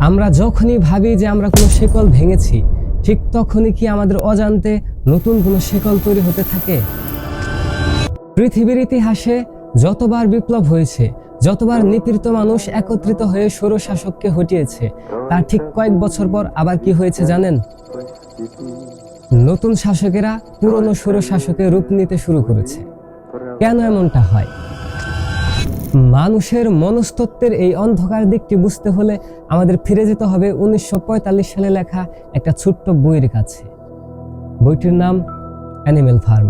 আমরা যখনই ভাবি যে আমরা কোনো শিকল ভেঙেছি, ঠিক তখনই কি আমাদের অজান্তে নতুন কোনো শিকল তৈরি হতে থাকে? পৃথিবীর ইতিহাসে যতবার বিপ্লব হয়েছে, যতবার নিপীড়িত মানুষ একত্রিত হয়ে স্বৈরশাসককে হটিয়েছে, তার ঠিক কয়েক বছর পর আবার কি হয়েছে জানেন? নতুন শাসকেরা পুরনো স্বৈরশাসকের রূপ নিতে শুরু করেছে। কেন এমনটা হয়? মানুষের মনস্তত্ত্বের এই অন্ধকার দিকটি বুঝতে হলে আমাদের ফিরে যেতে হবে 1945 সালে লেখা একটা ছোট্ট বইয়ের কাছে। বইটির নাম অ্যানিমেল ফার্ম।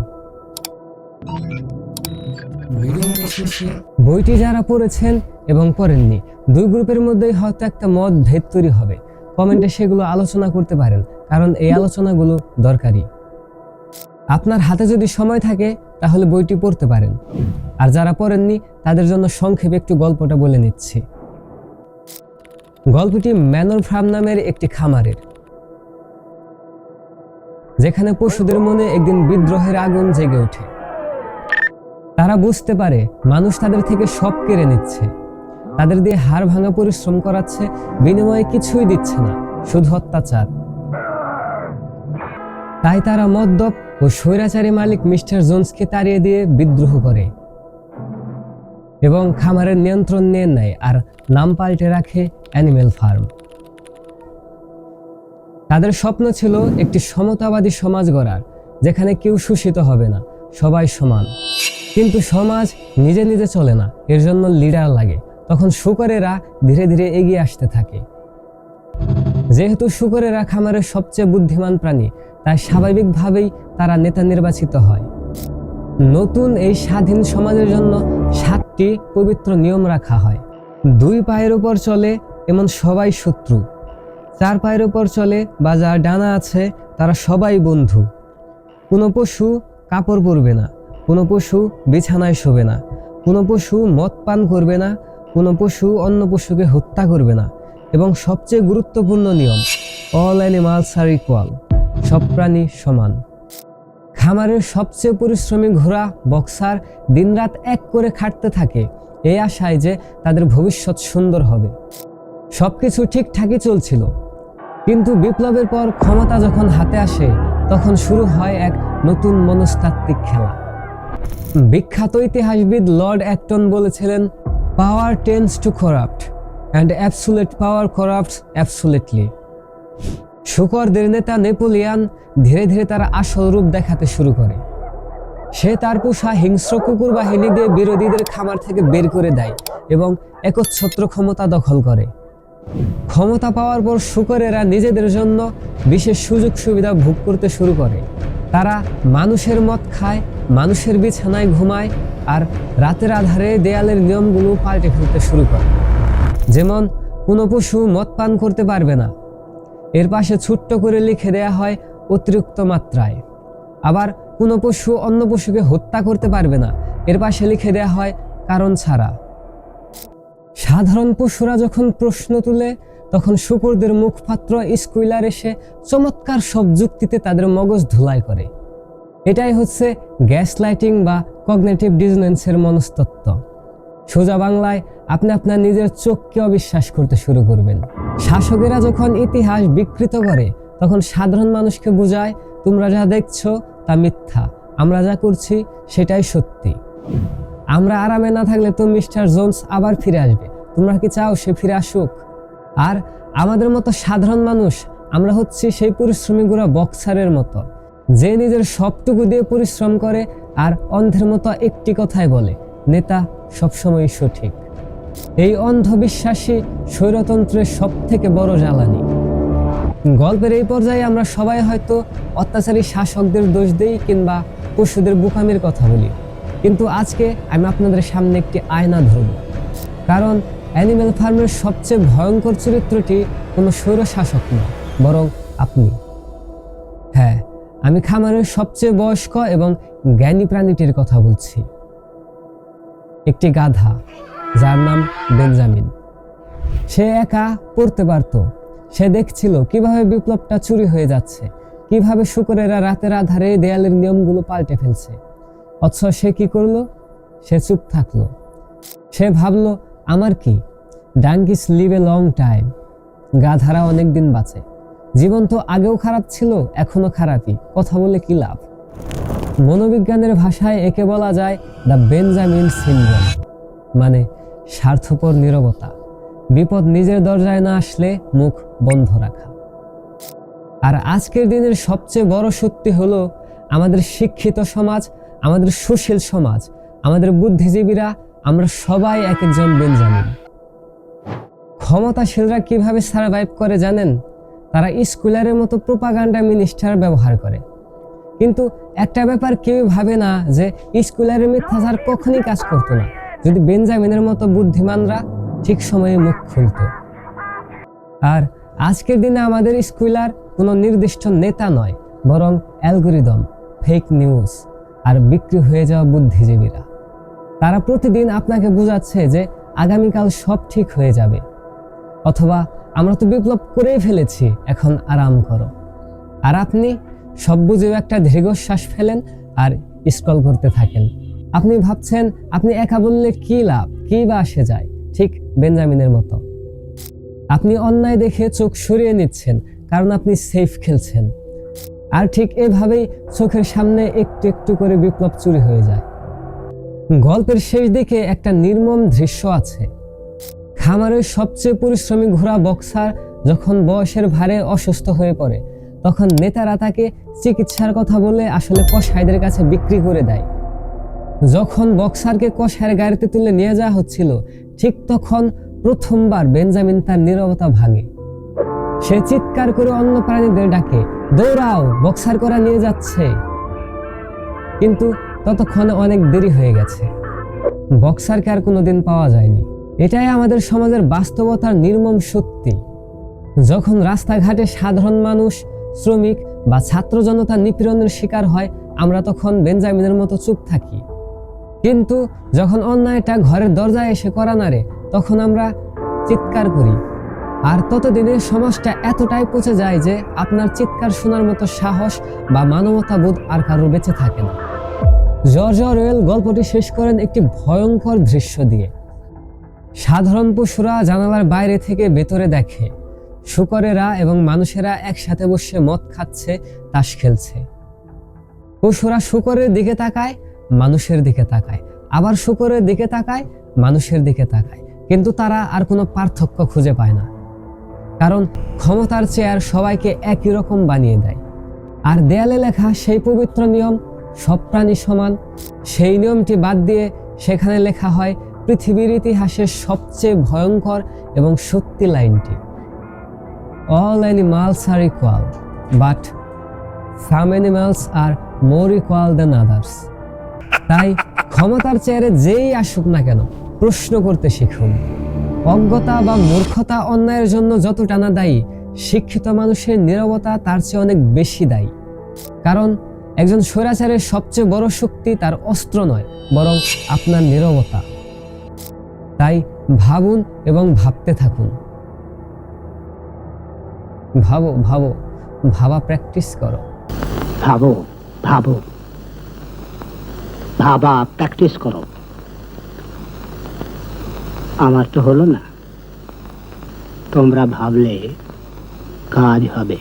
বইটি যারা পড়েছেন এবং পড়েননি, দুই গ্রুপের মধ্যেই হয়তো একটা মত ভেদ তৈরি হবে। কমেন্টে সেগুলো আলোচনা করতে পারেন, কারণ এই আলোচনাগুলো দরকারি। আপনার হাতে যদি সময় থাকে তাহলে বইটি পড়তে পারেন, আর যারা পড়েননি তাদের জন্য সংক্ষেপে একটু গল্পটা বলে নিচ্ছি। গল্পটি ম্যানর ফার্ম নামের একটি খামারের, যেখানে পশুদের মনে একদিন বিদ্রোহের আগুন জেগে ওঠে। তারা বুঝতে পারে মানুষ তাদের থেকে সব কেড়ে নিচ্ছে, তাদের দিয়ে হাড় ভাঙা পরিশ্রম করাচ্ছে, বিনিময়ে কিছুই দিচ্ছে না, শুধু অত্যাচার। তাই তারা মদ্যপ ও স্বৈরাচারী মালিক মিস্টার জোন্সকে তাড়িয়ে দিয়ে বিদ্রোহ করে এবং খামারের নিয়ন্ত্রণ নিয়ে নেয়, আর নাম পাল্টে রাখে অ্যানিমেল ফার্ম। তাদের স্বপ্ন ছিল একটি সমতাবাদী সমাজ গড়ার, যেখানে কেউ শোষিত হবে না, সবাই সমান। কিন্তু সমাজ নিজে নিজে চলে না, এর জন্য লিডার লাগে। তখন শূকরেরা ধীরে ধীরে এগিয়ে আসতে থাকে। যেহেতু শূকরেরা খামারের সবচেয়ে বুদ্ধিমান প্রাণী, তাই স্বাভাবিকভাবেই তারা নেতা নির্বাচিত হয়। নতুন এই স্বাধীন সমাজের জন্য 7টি পবিত্র নিয়ম রাখা হয়। 2 পায়ের উপর চলে এমন সবাই শত্রু, 4 পায়ের উপর চলে বা যার ডানা আছে তারা সবাই বন্ধু। কোনো পশু কাপড় পরবে না, কোনো পশু বিছানায় শোবে না, কোনো পশু মদ পান করবে না, কোনো পশু অন্য পশুকে হত্যা করবে না, এবং সবচেয়ে গুরুত্বপূর্ণ নিয়ম, অল অ্যানিমালস আর ইকুয়াল, সব প্রাণী সমান। খামারের সবচেয়ে পরিশ্রমী ঘোড়া বক্সার দিনরাত এক করে খাটতে থাকে এই আশায় যে তাদের ভবিষ্যৎ সুন্দর হবে। সবকিছু ঠিকঠাকই চলছিল, কিন্তু বিপ্লবের পর ক্ষমতা যখন হাতে আসে, তখন শুরু হয় এক নতুন মনস্তাত্ত্বিক খেলা। বিখ্যাত ইতিহাসবিদ লর্ড অ্যাক্টন বলেছিলেন, power tends to corrupt and absolute power corrupts absolutely. শূকরদের নেতা নেপোলিয়ান ধীরে ধীরে তার আসল রূপ দেখাতে শুরু করে। সে তার পোষা হিংস্র কুকুর বাহিনী দিয়ে বিরোধীদের খামার থেকে বের করে দেয় এবং একচ্ছত্র ক্ষমতা দখল করে। ক্ষমতা পাওয়ার পর শূকরেরা নিজেদের জন্য বিশেষ সুযোগ সুবিধা ভোগ করতে শুরু করে। তারা মানুষের মদ খায়, মানুষের বিছানায় ঘুমায়, আর রাতের আধারে দেয়ালের নিয়মগুলো পাল্টে ফেলতে শুরু করে। যেমন, কোনো পশু মদ পান করতে পারবে না, এর পাশে ছোট্ট করে লিখে দেয়া হয় অতিরিক্ত মাত্রায়। আবার কোনো পশু অন্য পশুকে হত্যা করতে পারবে না, এর পাশে লিখে দেয়া হয় কারণ ছাড়া। সাধারণ পশুরা যখন প্রশ্ন তুলে, তখন শূকরদের মুখপাত্র স্কুইলার এসে চমৎকার সব যুক্তিতে তাদের মগজ ধুলাই করে। এটাই হচ্ছে গ্যাস লাইটিং বা কগনিটিভ ডিসোনেন্সের মনস্তত্ত্ব। সোজা বাংলায়, আপনি আপনার নিজের চোখকে অবিশ্বাস করতে শুরু করবেন। শাসকেরা যখন ইতিহাস বিকৃত করে, তখন সাধারণ মানুষকে বোঝায়, তোমরা যা দেখছো তা মিথ্যা, আমরা যা করছি সেটাই সত্যি। আমরা আরামে না থাকলে তো মিস্টার জোন্স আবার ফিরে আসবে, তোমরা কি চাও সে ফিরে আসুক? আর আমাদের মতো সাধারণ মানুষ, আমরা হচ্ছি সেই পরিশ্রমী গোড়া বক্সারের মতো, যে নিজের সবটুকু দিয়ে পরিশ্রম করে আর অন্ধের মতো একটি কথাই বলে, নেতা সবসময় সঠিক। এই অন্ধবিশ্বাসী স্বৈরতন্ত্রের সব থেকে বড় জ্বালানি। গল্পের এই পর্যায়ে আমরা সবাই হয়তো অত্যাচারী শাসকদের দোষ দেই কিংবা পশুদের বোকামির কথা বলি, কিন্তু আজকে আমি আপনাদের সামনে একটি আয়না ধরব। কারণ অ্যানিমেল ফার্মের সবচেয়ে ভয়ঙ্কর চরিত্রটি কোনো স্বৈর শাসক না, বরং আপনি। হ্যাঁ, আমি খামারের সবচেয়ে বয়স্ক এবং জ্ঞানী প্রাণীটির কথা বলছি। একটি গাধা, যার নাম বেঞ্জামিন। সে একা পড়তে পারত। সে দেখছিল কিভাবে বিপ্লবটা চুরি হয়ে যাচ্ছে, কিভাবে শূকরেরা রাতের আধারে দেয়ালের নিয়মগুলো পাল্টে ফেলছে। অথচ সে কি করলো? সে চুপ থাকলো। সে ভাবলো, আমার কি, ডাঙ্কিস লিভ এ লং টাইম, গাধারা অনেক দিন বাঁচে। জীবন তো আগেও খারাপ ছিল, এখনো খারাপই, কথা বলে কি লাভ। মনোবিজ্ঞানের ভাষায় একে বলা যায় দ্য বেঞ্জামিন সিনড্রোম, মানে স্বার্থপর নীরবতা। বিপদ নিজের দরজায় না আসলে মুখ বন্ধ রাখা। আর আজকের দিনের সবচেয়ে বড় সত্যি হলো, আমাদের শিক্ষিত সমাজ, আমাদের সুশীল সমাজ, আমাদের বুদ্ধিজীবীরা, আমরা সবাই এক একজন বেঞ্জামিন। ক্ষমতাশীলরা কিভাবে সারভাইভ করে জানেন? তারা স্কুলের মতো প্রোপাগান্ডা মিনিস্টার ব্যবহার করে। কিন্তু একটা ব্যাপার কেউ ভাবে না যে স্কুলের মিথ্যাচার কখনই কাজ করতো না যদি বেঞ্জামিনের মতো বুদ্ধিমানরা ঠিক সময়ে মুখ খুলত। আর আজকের দিনে আমাদের স্কুলার কোনো নির্দিষ্ট নেতা নয়, বরং অ্যালগোরিদম, ফেক নিউজ আর বিক্রি হয়ে যাওয়া বুদ্ধিজীবীরা। তারা প্রতিদিন আপনাকে বোঝাচ্ছে যে আগামীকাল সব ঠিক হয়ে যাবে, অথবা আমরা তো বিপ্লব করেই ফেলেছি, এখন আরাম করো। আর আপনি সব বুঝেও একটা দীর্ঘশ্বাস ফেলেন আর স্ক্রল করতে থাকেন। আপনি ভাবছেন আপনি একা বললে কি লাভ, কি বা আসে যায়, ঠিক বেঞ্জামিনের মতো। আপনি অন্যায় দেখে চোখ সরিয়ে নিচ্ছেন কারণ আপনি সেফ খেলছেন। আর ঠিক এভাবেই চোখের সামনে একটু একটু করে বিপ্লব চুরি হয়ে যায়। গল্পের শেষ দিকে একটা নির্মম দৃশ্য আছে। খামারের সবচেয়ে পরিশ্রমী ঘোড়া বক্সার যখন বয়সের ভারে অসুস্থ হয়ে পড়ে, তখন নেতারা তাকে চিকিৎসার কথা বলে আসলে কসাইদের কাছে বিক্রি করে দেয়। যখন বক্সারকে কসাইয়ের গাড়িতে তুলে নিয়ে যাওয়া হচ্ছিল, ঠিক তখন প্রথমবার বেঞ্জামিন তার নীরবতা ভাঙে। সে চিৎকার করে অন্য প্রাণীদের ডাকে, দৌড়াও, বক্সার করা নিয়ে যাচ্ছে। কিন্তু ততক্ষণে অনেক দেরি হয়ে গেছে। বক্সারকে আর কোনোদিন পাওয়া যায়নি। এটাই আমাদের সমাজের বাস্তবতার নির্মম সত্যি। যখন রাস্তাঘাটে সাধারণ মানুষ, শ্রমিক বা ছাত্র জনতা নিপীড়নের শিকার হয়, আমরা তখন বেঞ্জামিনের মতো চুপ থাকি। কিন্তু যখন অন্যায়টা ঘরের দরজায় এসে করা নাড়ে, তখন আমরা চিৎকার করি। আর ততদিনে সমাজটা এতটাই পচে যায় যে আপনার চিৎকার শোনার মতো সাহস বা মানবতাবোধ আর কারো বেঁচে থাকে না। জর্জ অরওয়েল গল্পটি শেষ করেন একটি ভয়ঙ্কর দৃশ্য দিয়ে। সাধারণ পশুরা জানালার বাইরে থেকে ভেতরে দেখে শূকরেরা এবং মানুষেরা একসাথে বসে মদ খাচ্ছে, তাস খেলছে। পশুরা শূকরের দিকে তাকায়, মানুষের দিকে তাকায়, আবার শূকরের দিকে তাকায়, মানুষের দিকে তাকায়, কিন্তু তারা আর কোনো পার্থক্য খুঁজে পায় না। কারণ ক্ষমতার চেয়ার সবাইকে একই রকম বানিয়ে দেয়। আর দেয়ালে লেখা সেই পবিত্র নিয়ম, সব প্রাণী সমান, সেই নিয়মটি বাদ দিয়ে সেখানে লেখা হয় পৃথিবীর ইতিহাসের সবচেয়ে ভয়ঙ্কর এবং সত্যি লাইনটি, all animals are equal, but some animals are more equal than others. তাই ক্ষমতার চেয়ারে যেই আসুক না কেন, প্রশ্ন করতে শিখুন। অজ্ঞতা বা মূর্খতা অন্যায়ের জন্য যতটা না দায়ী, শিক্ষিত মানুষের নীরবতা তার চেয়ে অনেক বেশি দায়ী। কারণ একজন স্বৈরাচারের সবচেয়ে বড় শক্তি তার অস্ত্র নয়, বরং আপনার নীরবতা। তাই ভাবুন এবং ভাবতে থাকুন। ভাবো ভাবো, ভাবা প্র্যাকটিস করো। ভাবো ভাবো, ভাবা প্র্যাকটিস করো। আমার তো হলো না, তোমরা ভাবলে কাজ হবে।